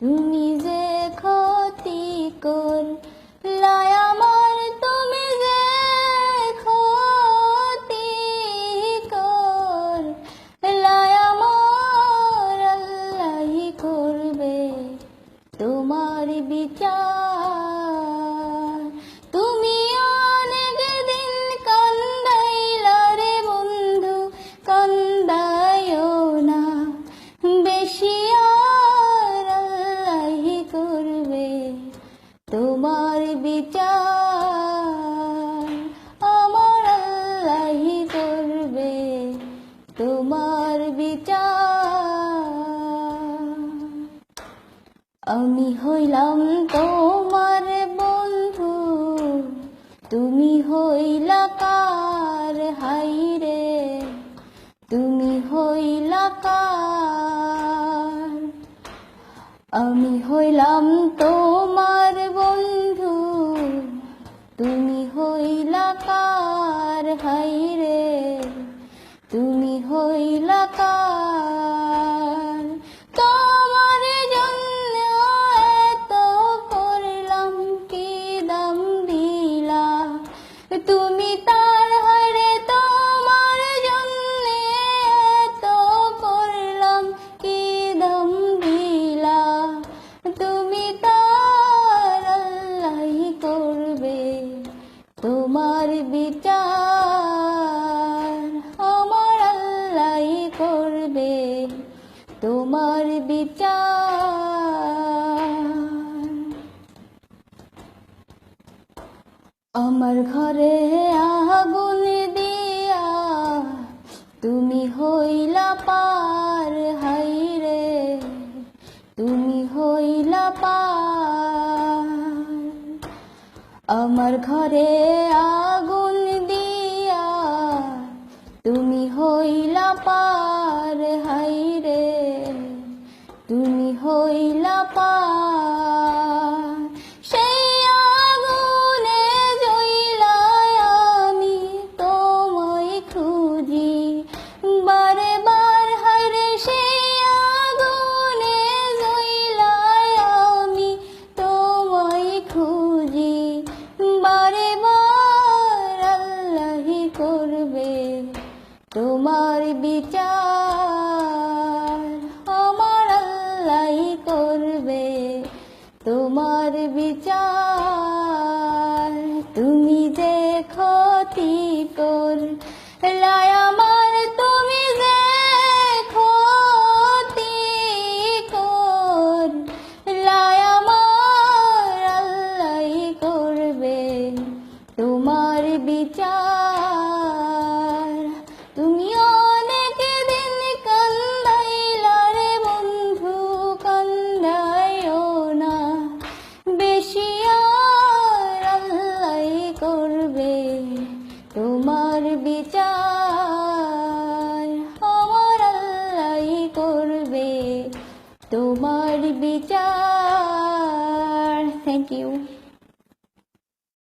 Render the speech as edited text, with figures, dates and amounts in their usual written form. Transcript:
তুমি যে ক্ষতি করলাই আমার, তুমি যে ক্ষতি করলাই আমার, আল্লাহই করবে তোমার বিচার। তুমি অনেক দিন কান্দাইলা রে বন্ধু, কান্দাইও না বেশি, আর আল্লাহই করবে তোমার বিচার। আমার আল্লাহই করবে তোমার বিচার। আমি হইলাম তোমার বন্ধু, তুমি হইলা কার? হাইরে তুমি হইলা কার? আমি হইলাম তোমার বন্ধু, তুমি হইলা কার? হাইরে তুমি হইলা কার? তোমার জন্য এত করলাম, কি দাম দিলা তুমি তার? হারে তোমার জন্য এত করলাম, কি দাম দিলা তুমি তার? আল্লাহই করবে তোমার বিচার। আমার আল্লাহই করবে তোমার বিচার। আমার ঘরে আগুন দিয়া তুমি হইলা পার, হাইরে তুমি হইলা পার। আমার ঘরে আগুন দিয়া তুমি হইলা পার, হাইরে তুমি হইলা পার। সেই আগুনে জ্বইলা আমি তোমায় খুঁজি বারে বার, হায়রে সেই আগুনে জ্বইলা আমি তোমায় খুঁজি বারে বার। আল্লাহই করবে তোমার বিচার। আমার আল্লাহই করবে তোমার বিচার। তুমি যে ক্ষতি করলাই আমার, তুমি যে ক্ষতি করলাই আমার, আল্লাহই করবে তোমার বিচার। তুমি অনেক দিন কান্দাইলা রে বন্ধু, কান্দাইও না বেশি, আর আল্লাহই করবে তোমার বিচার। আমার আল্লাহই করবে তোমার বিচার। Thank you.